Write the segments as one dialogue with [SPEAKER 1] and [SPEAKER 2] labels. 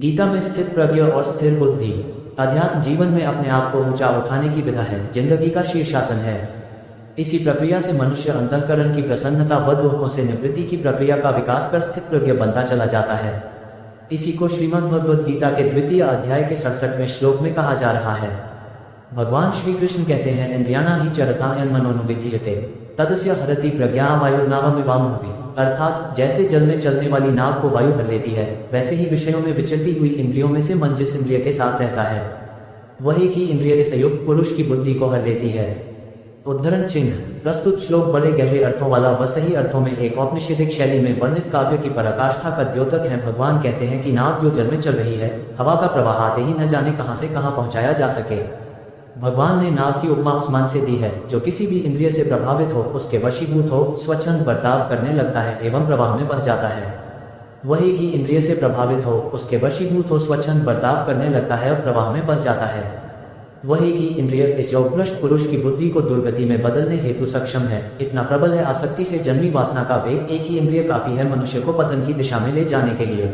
[SPEAKER 1] गीता में स्थित प्रज्ञ और स्थिर बुद्धि अध्यात्म जीवन में अपने आप को ऊंचा उठाने की विधा है, जिंदगी का शीर्षासन है। इसी प्रक्रिया से मनुष्य अंतःकरण की प्रसन्नता व दुखों से निवृत्ति की प्रक्रिया का विकास कर स्थित प्रज्ञ बनता चला जाता है। इसी को श्रीमद् भगवद गीता के द्वितीय अध्याय के 67वें श्लोक में कहा जा रहा है। भगवान श्री कृष्ण कहते हैं, इंद्रियाणा ही चरता यन्मनोनुविधीयते तदस्य हरति प्रज्ञा वायुर्नावमिवाम्भुवि। अर्थात जैसे जल में चलने वाली नाव को वायु हर लेती है, वैसे ही विषयों में विचरती हुई इंद्रियों में से मन जिस इंद्रिय के साथ रहता है वह एक ही इंद्रिय से युक्त पुरुष की बुद्धि को हर लेती है। उद्धरण चिन्ह। प्रस्तुत श्लोक बड़े गहरे अर्थों वाला व सही अर्थों में एक औपनिषदिक शैली में वर्णित काव्य की पराकाष्ठा का द्योतक है। भगवान कहते हैं कि नाव जो जल में चल रही है, हवा का प्रवाह आते ही न जाने कहां से कहां पहुंचाया जा सके। भगवान ने नाव की उपमा उस मन से दी है जो किसी भी इंद्रिय से प्रभावित हो, उसके वशीभूत हो, स्वच्छंद बर्ताव करने लगता है एवं प्रवाह में बह जाता है। वह एक ही इंद्रिय से प्रभावित हो, उसके वशीभूत हो, स्वच्छंद बर्ताव करने लगता है और प्रवाह में बह जाता है। वह एक ही इंद्रिय इस योगभ्रष्ट पुरुष की बुद्धि को दुर्गति में बदलने हेतु सक्षम है। इतना प्रबल है आसक्ति से जन्मी वासना का वेग। एक ही इंद्रिय काफी है मनुष्य को पतन की दिशा में ले जाने के लिए।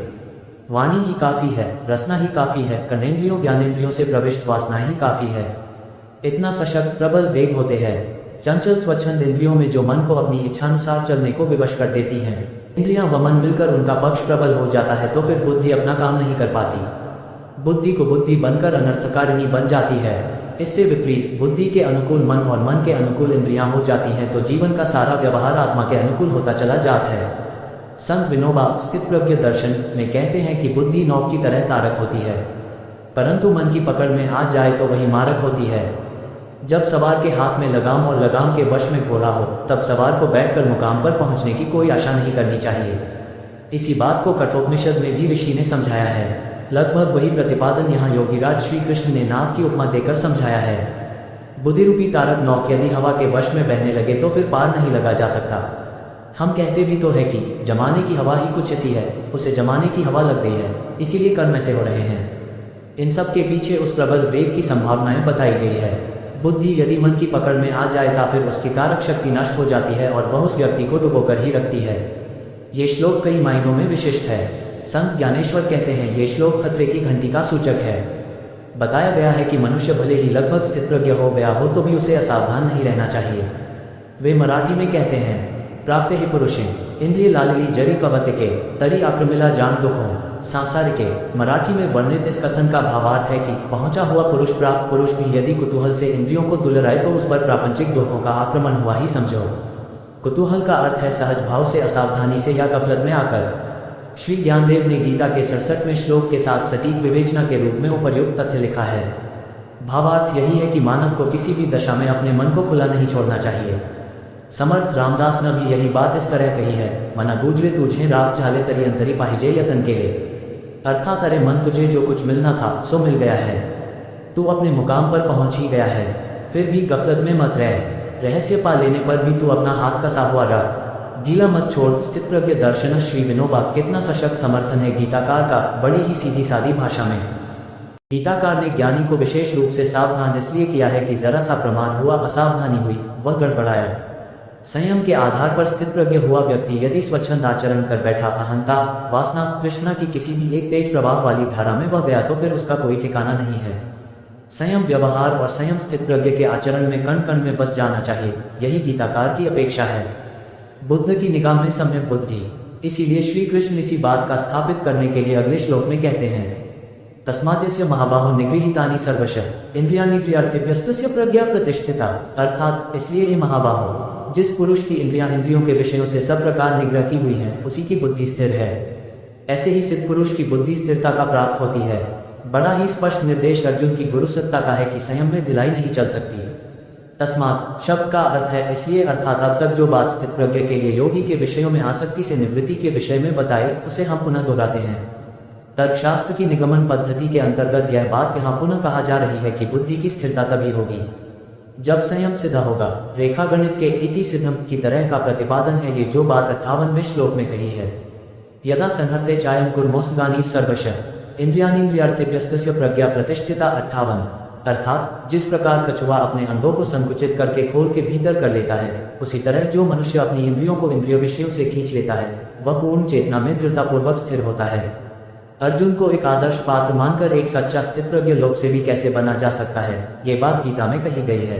[SPEAKER 1] वाणी ही काफी है, रसना ही काफी है, कर्णेंद्रियों ज्ञानेंद्रियों से प्रविष्ट वासना ही काफी है। इतना सशक्त प्रबल वेग होते हैं चंचल स्वच्छंद इंद्रियों में जो मन को अपनी इच्छानुसार चलने को विवश कर देती हैं। इंद्रियां व मन मिलकर उनका पक्ष प्रबल हो जाता है तो फिर बुद्धि अपना काम नहीं कर पाती। बुद्धि को बुद्धि बनकर अनर्थकारिणी बन जाती है। इससे विपरीत बुद्धि के अनुकूल मन और मन के अनुकूल इंद्रियां हो जाती हैं तो जीवन का सारा व्यवहार आत्मा के अनुकूल होता चला जाता है। संत विनोबा स्थितप्रज्ञ दर्शन में कहते हैं कि बुद्धि नौक की तरह तारक होती है, परंतु मन की पकड़ में आ जाए तो वही मारक होती है। जब सवार के हाथ में लगाम और लगाम के वश में घोड़ा हो, तब सवार को बैठकर मुकाम पर पहुंचने की कोई आशा नहीं करनी चाहिए। इसी बात को कठोपनिषद में भी ऋषि ने समझाया है। लगभग वही प्रतिपादन यहाँ योगीराज श्री कृष्ण ने नाव की उपमा देकर समझाया है। बुद्धि रूपी तारक नौक यदि हवा के वश में बहने लगे तो फिर पार नहीं लगा जा सकता। हम कहते भी तो है कि जमाने की हवा ही कुछ ऐसी है, उसे जमाने की हवा लग गई है, इसीलिए कर्म ऐसे हो रहे हैं। इन सब के पीछे उस प्रबल वेग की संभावनाएं बताई गई है। बुद्धि यदि मन की पकड़ में आ जाए तो फिर उसकी तारक शक्ति नष्ट हो जाती है और वह उस व्यक्ति को डुबोकर ही रखती है। ये श्लोक कई मायनों में विशिष्ट है। संत ज्ञानेश्वर कहते हैं, ये श्लोक खतरे की घंटी का सूचक है। बताया गया है कि मनुष्य भले ही लगभग स्थितप्रज्ञ हो गया हो तो भी उसे असावधान नहीं रहना चाहिए। वे मराठी में कहते हैं, प्राप्ते ही पुरुषे इंद्रिय लालिली जरी कवतिके तरी आक्रमिला जान दुखों सांसारिके। मराठी में वर्णित इस कथन का भावार्थ है कि पहुंचा हुआ पुरुष प्राप्त पुरुष भी यदि कुतूहल से इंद्रियों को दुलराए तो उस पर प्रापंचिक दुखों का आक्रमण हुआ ही समझो। कुतूहल का अर्थ है सहज भाव से, असावधानी से या गफलत में आकर। श्री ज्ञानदेव ने गीता के 67वें श्लोक के साथ सटीक विवेचना के रूप में उपर्युक्त तथ्य लिखा है। भावार्थ यही है कि मानव को किसी भी दशा में अपने मन को खुला नहीं छोड़ना चाहिए। समर्थ रामदास ने भी यही बात इस तरह कही है, मना गूंजवे तुझे राग झाले तरी अंतरी पाहिजे यतन के लिए। अर्थात अरे मन, तुझे जो कुछ मिलना था सो मिल गया है, तू अपने मुकाम पर पहुंच ही गया है, फिर भी गफलत में मत रह। रहस्य पा लेने पर भी तू अपना हाथ कसा हुआ रख, गीला मत छोड़। स्थितप्रज्ञ दर्शन श्री विनोबा कितना सशक्त समर्थन है गीताकार का, बड़ी ही सीधी सादी भाषा में। गीताकार ने ज्ञानी को विशेष रूप से सावधान इसलिए किया है कि जरा सा प्रमाद हुआ, असावधानी हुई, वह गड़बड़ाया। संयम के आधार पर स्थितप्रज्ञ हुआ व्यक्ति यदि स्वच्छंद आचरण कर बैठा, अहंता वासना तृष्णा की किसी भी एक तेज प्रवाह वाली धारा में बह गया तो फिर उसका कोई ठिकाना नहीं है। संयम व्यवहार और संयम स्थितप्रज्ञ के आचरण में कण कण में बस जाना चाहिए, यही गीताकार की अपेक्षा है। बुद्ध की निगाह में सम्यक बुद्धि। इसीलिए श्री कृष्ण इसी बात का स्थापित करने के लिए अगले श्लोक में कहते हैं, तस्माद्यस्य महाबाहो निगृहीतानि सर्वशः इंद्रियाणीन्द्रियार्थेभ्यस्तस्य प्रज्ञा प्रतिष्ठिता। अर्थात इसलिए हे महाबाहो, जिस पुरुष की इंद्रियां इंद्रियों के विषयों से सब प्रकार निग्रह की हुई हैं, उसी की बुद्धि स्थिर है। ऐसे ही सिद्ध पुरुष की बुद्धि स्थिरता का प्राप्त होती है। बड़ा ही स्पष्ट निर्देश अर्जुन की गुरुसत्ता का है कि संयम में ढिलाई नहीं चल सकती। तस्मात् शब्द का अर्थ है इसलिए, अर्थात अब तक जो बात स्थितप्रज्ञ के लिए योगी के विषयों में आसक्ति से निवृत्ति के विषय में बताए, उसे हम पुनः दोहराते हैं। तर्कशास्त्र की निगमन पद्धति के अंतर्गत यह बात यहाँ पुनः कहा जा रही है कि बुद्धि की स्थिरता तभी होगी जब संयम सिद्ध होगा। रेखागणित के इति सिद्धम की तरह का प्रतिपादन है ये जो बात 58वें श्लोक में कही है। यदा संहर्ते चायम कुर्मोस्गानी सर्वशः इंद्रियाणीन्द्रियार्थेभ्यस्तस्य प्रज्ञा प्रतिष्ठिता। 58। अर्थात जिस प्रकार कछुआ अपने अंगों को संकुचित करके खोल के भीतर कर लेता है, उसी तरह जो मनुष्य अपनी इंद्रियों को इंद्रिय विषयों से खींच लेता है, वह पूर्ण चेतना में दृढ़तापूर्वक स्थिर होता है। अर्जुन को एक आदर्श पात्र मानकर एक सच्चा स्थितप्रज्ञ लोक से भी कैसे बना जा सकता है, ये बात गीता में कही गई है।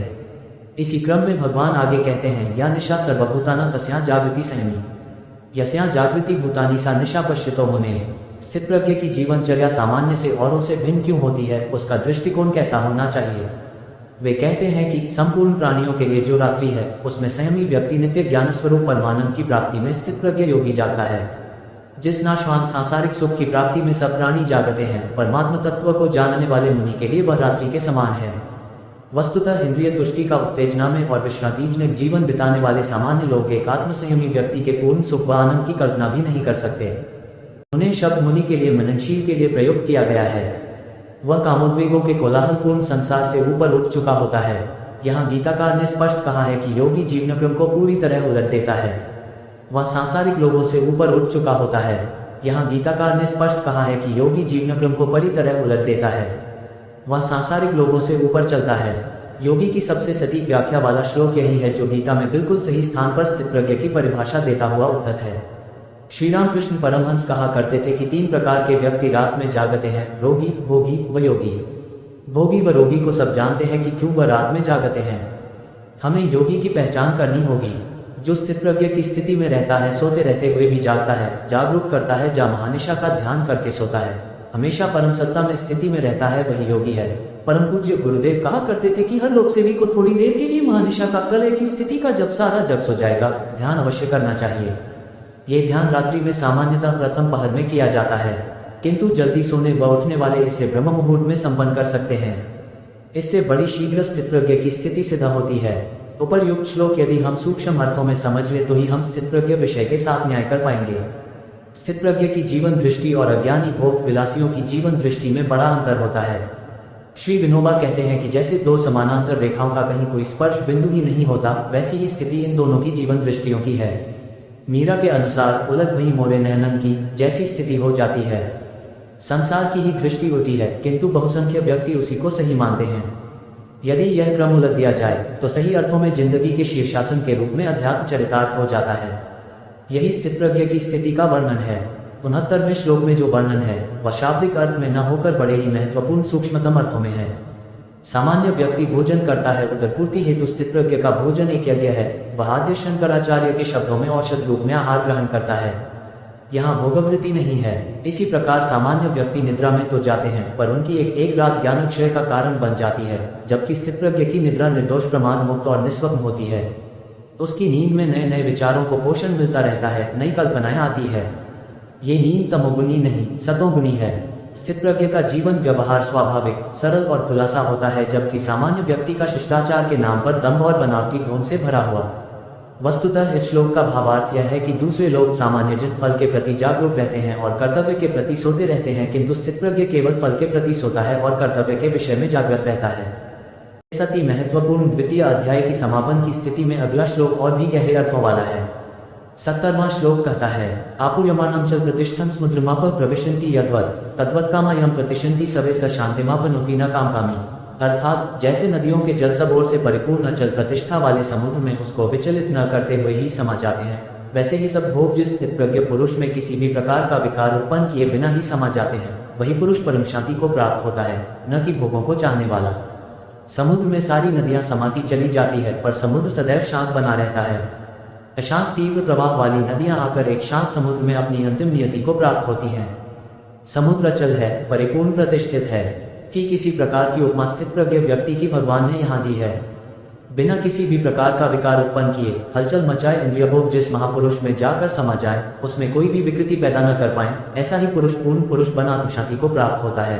[SPEAKER 1] इसी क्रम में भगवान आगे कहते हैं, या निशा सर्वभूताना तस्या जागृति संयमी यस्या जागृति भूतानी सा निशा पश्चितो मुने। स्थितप्रज्ञ की जीवनचर्या सामान्य से औरों से भिन्न क्यों होती है, उसका दृष्टिकोण कैसा होना चाहिए। वे कहते हैं कि संपूर्ण प्राणियों के लिए जो रात्रि है, उसमें संयमी व्यक्ति नित्य ज्ञान स्वरूप परमानंद की प्राप्ति में स्थितप्रज्ञ योगी जागता है। जिस नाशवान सांसारिक सुख की प्राप्ति में सब प्राणी जागते हैं, परमात्मा तत्व को जानने वाले मुनि के लिए वह रात्रि के समान है। वस्तुतः इंद्रिय तुष्टि का उत्तेजना में और विश्रांतिजनक जीवन बिताने वाले सामान्य लोग एक आत्मसंयमी व्यक्ति के पूर्ण सुख व आनंद की कल्पना भी नहीं कर सकते। उन्हें शब्द मुनि के लिए मननशील के लिए प्रयुक्त किया गया है। वह कामोद्वेगों के कोलाहलपूर्ण संसार से ऊपर उठ चुका होता है। यहाँ गीताकार ने स्पष्ट कहा है कि योगी जीवनक्रम को पूरी तरह उलट देता है। वह सांसारिक लोगों से ऊपर उठ चुका होता है। यहाँ गीताकार ने स्पष्ट कहा है कि योगी जीवनक्रम को पूरी तरह उलट देता है। वह सांसारिक लोगों से ऊपर चलता है। योगी की सबसे सटीक व्याख्या वाला श्लोक यही है जो गीता में बिल्कुल सही स्थान पर स्थितप्रज्ञ की परिभाषा देता हुआ उद्धत है। श्री रामकृष्ण परमहंस कहा करते थे कि 3 प्रकार के व्यक्ति रात में जागते हैं, रोगी, भोगी व योगी। भोगी व रोगी को सब जानते हैं कि क्यों वह रात में जागते हैं। हमें योगी की पहचान करनी होगी, जो स्थितप्रज्ञ की स्थिति में रहता है, सोते रहते हुए भी जागता है, जागरूक करता है, जा महानिशा का ध्यान करके सोता है, हमेशा परम सत्ता में स्थिति में रहता है, वही योगी है। परम पूज्य गुरुदेव कहा करते थे कि हर लोकसेवी को थोड़ी देर के लिए महानिशा का प्रलय की स्थिति का जब सारा जग सो जाएगा, ध्यान अवश्य करना चाहिए। ये ध्यान रात्रि में सामान्यतः प्रथम पहर में किया जाता है, किंतु जल्दी सोने व उठने वाले इसे ब्रह्म मुहूर्त में संपन्न कर सकते हैं। इससे बड़ी शीघ्र स्थितप्रज्ञ की स्थिति सिद्ध होती है। उपर्युक्त श्लोक यदि हम सूक्ष्म अर्थों में समझ ले तो ही हम स्थितप्रज्ञ विषय के साथ न्याय कर पाएंगे। स्थितप्रज्ञ की जीवन दृष्टि और अज्ञानी भोग विलासियों की जीवन दृष्टि में बड़ा अंतर होता है। श्री विनोबा कहते हैं कि जैसे 2 समानांतर रेखाओं का कहीं कोई स्पर्श बिंदु ही नहीं होता, वैसी ही स्थिति इन दोनों की जीवन दृष्टियों की है। मीरा के अनुसार उलट भई मोरे नयनन की जैसी स्थिति हो जाती है। संसार की ही दृष्टि उल्टी है, किंतु बहुसंख्य व्यक्ति उसी को सही मानते हैं। यदि यह क्रम उलट दिया जाए तो सही अर्थों में जिंदगी के शीर्षासन के रूप में अध्यात्म चरितार्थ हो जाता है। यही स्थितप्रज्ञ की स्थिति का वर्णन है। 69वें श्लोक में जो वर्णन है वह शाब्दिक अर्थ में न होकर बड़े ही महत्वपूर्ण सूक्ष्मतम अर्थों में है। सामान्य व्यक्ति भोजन करता है, उदरपूर्ति हेतु स्थितप्रज्ञ का भोजन एक यज्ञ है। वह आद्य शंकराचार्य के शब्दों में औषध रूप में आहार ग्रहण करता है। यहाँ भोगवृत्ति नहीं है। इसी प्रकार सामान्य व्यक्ति निद्रा में तो जाते हैं, पर उनकी एक रात ज्ञानक्षय का कारण बन जाती है, जबकि स्थितप्रज्ञ की निद्रा निर्दोष प्रमाण मुक्त और निस्वप्न होती है। उसकी नींद में नए नए विचारों को पोषण मिलता रहता है, नई कल्पनाएं आती है। ये नींद तमोगुणी नहीं, सतोगुणी है। स्थितप्रज्ञ का जीवन व्यवहार स्वाभाविक, सरल और खुलासा होता है, जबकि सामान्य व्यक्ति का शिष्टाचार के नाम पर दंभ और बनावटी ढोंग से भरा हुआ। वस्तुतः इस श्लोक का भावार्थ यह है कि दूसरे लोग सामान्य जन फल के प्रति जागरूक रहते हैं और कर्तव्य के प्रति सोते रहते हैं, किंतु स्थितप्रज्ञ केवल फल के प्रति सोता है और कर्तव्य के विषय में जागृत रहता है। अति महत्वपूर्ण द्वितीय अध्याय की समापन की स्थिति में अगला श्लोक और भी गहरे अर्थों वाला है। 70वां श्लोक कहता है, आपूर्यमाणं च प्रतिष्ठं समुद्रमाप प्रविशन्ति यद्वत् तद्वत् कामायं प्रतिशन्ति सवे स शान्तिमापनोति न कामकामी। अर्थात जैसे नदियों के जल सब ओर से परिपूर्ण अचल प्रतिष्ठा वाले समुद्र में उसको विचलित न करते हुए ही समा जाते हैं, वैसे ही सब भोग जिस स्थितप्रज्ञ पुरुष में किसी भी प्रकार का विकार उत्पन्न किए बिना ही समा जाते हैं, वही पुरुष परम शांति को प्राप्त होता है, न कि भोगों को चाहने वाला। समुद्र में सारी नदियां समाती चली जाती है, पर समुद्र सदैव शांत बना रहता है। अशांत तीव्र प्रवाह वाली नदियां आकर एक शांत समुद्र में अपनी अंतिम नियति को प्राप्त होती हैं। समुद्र अचल है, परिपूर्ण प्रतिष्ठित है। ठीक इसी प्रकार की उपमा स्थितप्रज्ञ व्यक्ति की भगवान ने यहाँ दी है। बिना किसी भी प्रकार का विकार उत्पन्न किए हलचल मचाए इंद्रिय भोग जिस महापुरुष में जाकर समा जाए, उसमें कोई भी विकृति पैदा न कर पाए, ऐसा ही पुरुष पूर्ण पुरुष बना आत्मशांति को प्राप्त होता है।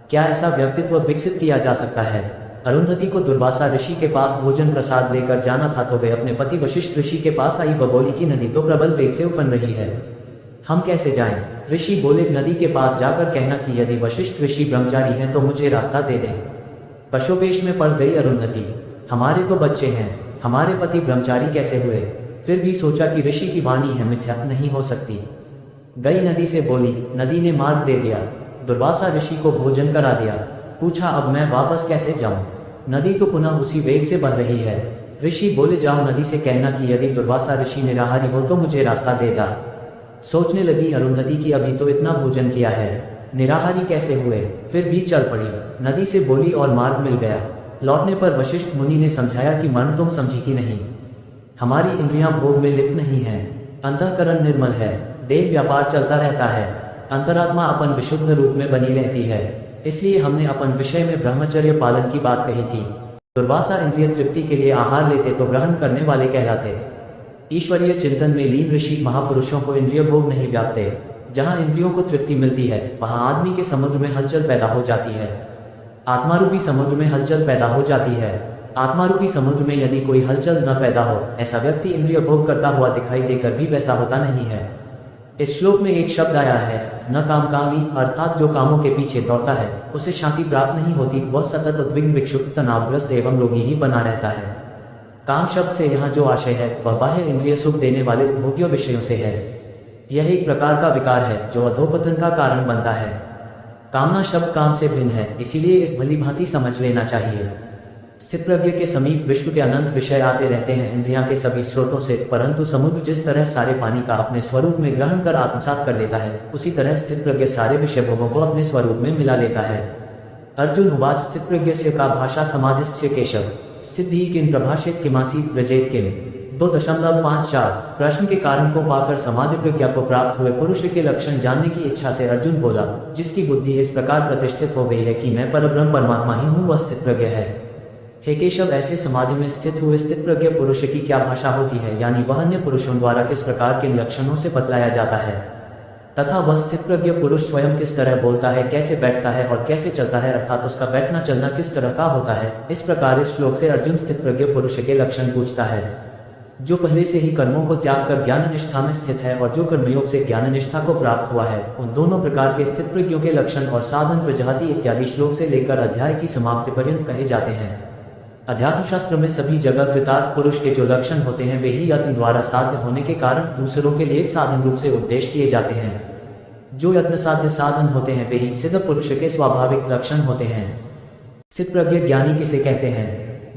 [SPEAKER 1] क्या ऐसा व्यक्तित्व विकसित किया जा सकता है? अरुंधति को दुर्वासा ऋषि के पास भोजन प्रसाद लेकर जाना था, तो वे अपने पति वशिष्ठ ऋषि के पास आई। बगोली की नदी तो प्रबल वेग से उफन रही है, हम कैसे जाएं? ऋषि बोले, नदी के पास जाकर कहना कि यदि वशिष्ठ ऋषि ब्रह्मचारी हैं तो मुझे रास्ता दे दें। पशुपेश में पड़ गई अरुंधति, हमारे तो बच्चे हैं, हमारे पति ब्रह्मचारी कैसे हुए? फिर भी सोचा कि ऋषि की वाणी है, मिथ्या नहीं हो सकती। गई नदी से बोली, नदी ने मार्ग दे दिया। दुर्वासा ऋषि को भोजन करा दिया। पूछा, अब मैं वापस कैसे जाऊं? नदी तो पुनः उसी वेग से बह रही है। ऋषि बोले, जाओ नदी से कहना कि यदि दुर्वासा ऋषि निराहारी हो तो मुझे रास्ता देगा। सोचने लगी अरुंधति की अभी तो इतना भोजन किया है, निराहारी कैसे हुए। फिर भी चल पड़ी, नदी से बोली और मार्ग मिल गया। लौटने पर वशिष्ठ मुनि ने समझाया कि मर्म तुम समझी कि नहीं, हमारी इंद्रियां भोग में लिप्त नहीं है, अंतःकरण निर्मल है, देह व्यापार चलता रहता है, अंतरात्मा अपन विशुद्ध रूप में बनी रहती है। इसलिए हमने अपन विषय में ब्रह्मचर्य पालन की बात कही थी। दुर्वासा इंद्रिय तृप्ति के लिए आहार लेते तो ग्रहण करने वाले कहलाते। ईश्वरीय चिंतन में लीन ऋषि महापुरुषों को इंद्रिय भोग नहीं व्यापते। जहाँ इंद्रियों को तृप्ति मिलती है वहाँ आदमी के समुद्र में हलचल पैदा हो जाती है, आत्मारूपी समुद्र में हलचल पैदा हो जाती है। आत्मारूपी समुद्र में यदि कोई हलचल न पैदा हो, ऐसा व्यक्ति इंद्रिय भोग करता हुआ दिखाई देकर भी वैसा होता नहीं है। इस श्लोक में एक शब्द आया है न कामकामी, अर्थात जो कामों के पीछे दौड़ता है उसे शांति प्राप्त नहीं होती, वह सतत उद्विग्न विक्षुब्ध तनावग्रस्त एवं रोगी ही बना रहता है। काम शब्द से यहाँ जो आशय है वह बाह्य इंद्रिय सुख देने वाले उपभोग्य विषयों से है। यह एक प्रकार का विकार है जो अधोपतन का कारण बनता है। कामना शब्द काम से भिन्न है, इसीलिए इस भली भांति समझ लेना चाहिए। स्थितप्रज्ञ के समीप विश्व के अनंत विषय आते रहते हैं इंद्रियां के सभी स्रोतों से, परंतु समुद्र जिस तरह सारे पानी का अपने स्वरूप में ग्रहण कर आत्मसात कर लेता है, उसी तरह स्थितप्रज्ञ सारे विषय भोगों को अपने स्वरूप में मिला लेता है। अर्जुन उवाच स्थितप्रज्ञस्य का भाषा समाधिस्थ्य केशव स्थिति किम प्रभाषित किमासी व्रजेत किम 2.54। प्रश्न के कारण को पाकर समाधि प्रज्ञा को प्राप्त हुए पुरुष के लक्षण जानने की इच्छा से अर्जुन बोला, जिसकी बुद्धि इस प्रकार प्रतिष्ठित हो गई है कि मैं परब्रह्म परमात्मा ही हूँ, वह स्थितप्रज्ञ है। हे केशव, ऐसे समाधि में स्थित हुए स्थितप्रज्ञ पुरुष की क्या भाषा होती है, यानी वह अन्य पुरुषों द्वारा किस प्रकार के लक्षणों से बतलाया जाता है, तथा वह स्थितप्रज्ञ पुरुष स्वयं किस तरह बोलता है, कैसे बैठता है और कैसे चलता है, अर्थात उसका बैठना चलना किस तरह का होता है। इस प्रकार इस श्लोक से अर्जुन स्थितप्रज्ञ पुरुष के लक्षण पूछता है, जो पहले से ही कर्मों को त्याग कर ज्ञान निष्ठा में स्थित है और जो कर्मयोग से ज्ञान निष्ठा को प्राप्त हुआ है। उन दोनों प्रकार के स्थितप्रज्ञों के लक्षण और साधन प्रजाति इत्यादि श्लोक से लेकर अध्याय की समाप्ति पर्यंत कहे जाते हैं। अध्यात्म शास्त्र में सभी जगह कृतार्थ पुरुष के जो लक्षण होते हैं वे ही यत्न द्वारा साध्य होने के कारण दूसरों के लिए साधन रूप से उपदेश किए जाते हैं। जो यत्न साध्य साधन होते हैं वे ही सिद्ध पुरुष के स्वाभाविक लक्षण होते हैं। स्थितप्रज्ञ ज्ञानी किसे कहते हैं?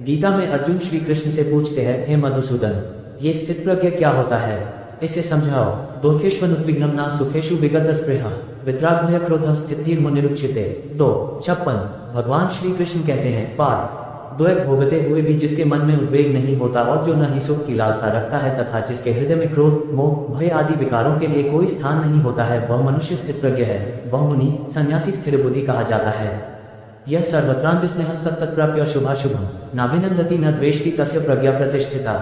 [SPEAKER 1] गीता में अर्जुन श्री कृष्ण से पूछते हैं, हे मधुसूदन, ये स्थितप्रज्ञ क्या होता है, इसे समझाओ। दोखेष्वनुद्विग्नं न सुखेषु विगत स्पृहा वित्राग्भय क्रोध स्थितिर्मुनिरुच्यते 2:56। भगवान श्री कृष्ण कहते हैं, पार्थ, द्वैत भोगते हुए भी जिसके मन में उद्वेग नहीं होता और जो न ही सुख की लालसा रखता है तथा जिसके हृदय में क्रोध, मोह, भय आदि विकारों के लिए कोई स्थान नहीं होता है, वह मनुष्य स्थितप्रज्ञ है। वह मुनि सन्यासी स्थिर बुद्धि कहा जाता है। यह सर्वत्रान्विस्नेहस्तत्प्राप्य शुभाशुभम नाभिनंदति न द्वेष्टि तस्य प्रज्ञा प्रतिष्ठिता।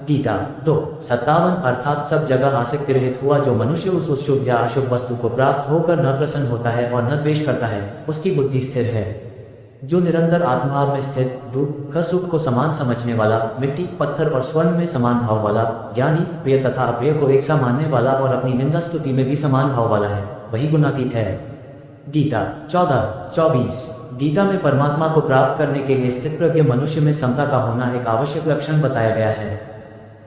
[SPEAKER 1] गीता 2:57। अर्थात सब जगह आसक्ति रहित हुआ जो मनुष्य उस शुभ या अशुभ वस्तु को प्राप्त होकर न प्रसन्न होता है और न द्वेष करता है, उसकी बुद्धि स्थिर है। जो निरंतर आत्मभाव में स्थित, दुख सुख को समान समझने वाला, मिट्टी पत्थर और स्वर्ण में समान भाव वाला, ज्ञानी प्रिय तथा अप्रिय को एक सा मानने वाला और अपनी निंदा स्तुति में भी समान भाव वाला है, वही गुणातीत है। गीता 14:24। गीता में परमात्मा को प्राप्त करने के लिए स्थितप्रज्ञ मनुष्य में समता का होना एक आवश्यक लक्षण बताया गया है।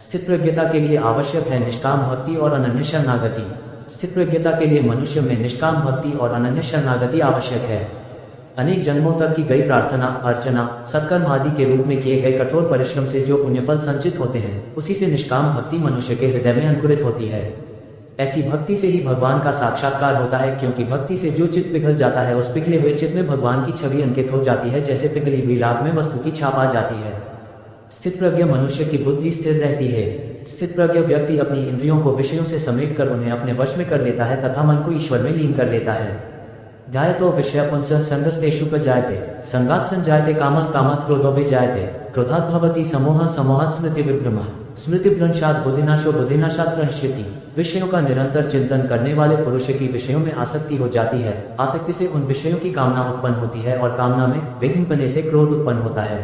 [SPEAKER 1] स्थितप्रज्ञता के लिए आवश्यक है निष्काम भक्ति और अनन्य शरणागति। स्थितप्रज्ञता के लिए मनुष्य में निष्काम भक्ति और अनन्य शरणागति आवश्यक है। अनेक जन्मों तक की गई प्रार्थना, अर्चना, सत्कर्म आदि के रूप में किए गए कठोर परिश्रम से जो पुण्यफल संचित होते हैं, उसी से निष्काम भक्ति मनुष्य के हृदय में अंकुरित होती है। ऐसी भक्ति से ही भगवान का साक्षात्कार होता है, क्योंकि भक्ति से जो चित्त पिघल जाता है उस पिघले हुए चित्त में भगवान की छवि अंकित हो जाती है, जैसे पिघली हुई लाख में वस्तु की छाप आ जाती है। स्थितप्रज्ञ मनुष्य की बुद्धि स्थिर रहती है। स्थितप्रज्ञ व्यक्ति अपनी इंद्रियों को विषयों से समेटकर उन्हें अपने वश में कर लेता है तथा मन को ईश्वर में लीन कर लेता है। ध्यायतो विषय पुंसः संगस्तेषु जायते संगात् संजायते कामः कामात् क्रोधो विजायते क्रोधात् भवति समोहः समोहात् स्मृति विभ्रमः स्मृतिभ्रंशात् बुद्धिनाशो बुद्धिनाशात् प्रणश्यति। विषयों का निरंतर चिंतन करने वाले पुरुष की विषयों में आसक्ति हो जाती है। आसक्ति से उन विषयों की कामना उत्पन्न होती है और कामना में विघ्न बनने से क्रोध उत्पन्न होता है।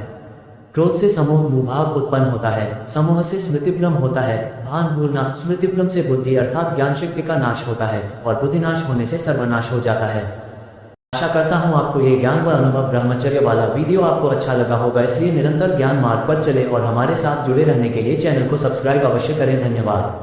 [SPEAKER 1] क्रोध से समोह मुभाव उत्पन्न होता है। समोह से स्मृतिभ्रम होता है, भान भूलना। स्मृतिभ्रम से बुद्धि अर्थात ज्ञान शक्ति का नाश होता है और बुद्धिनाश होने से सर्वनाश हो जाता है। आशा करता हूँ आपको ये ज्ञान व अनुभव ब्रह्मचर्य वाला वीडियो आपको अच्छा लगा होगा। इसलिए निरंतर ज्ञान मार्ग पर चले और हमारे साथ जुड़े रहने के लिए चैनल को सब्सक्राइब अवश्य करें। धन्यवाद।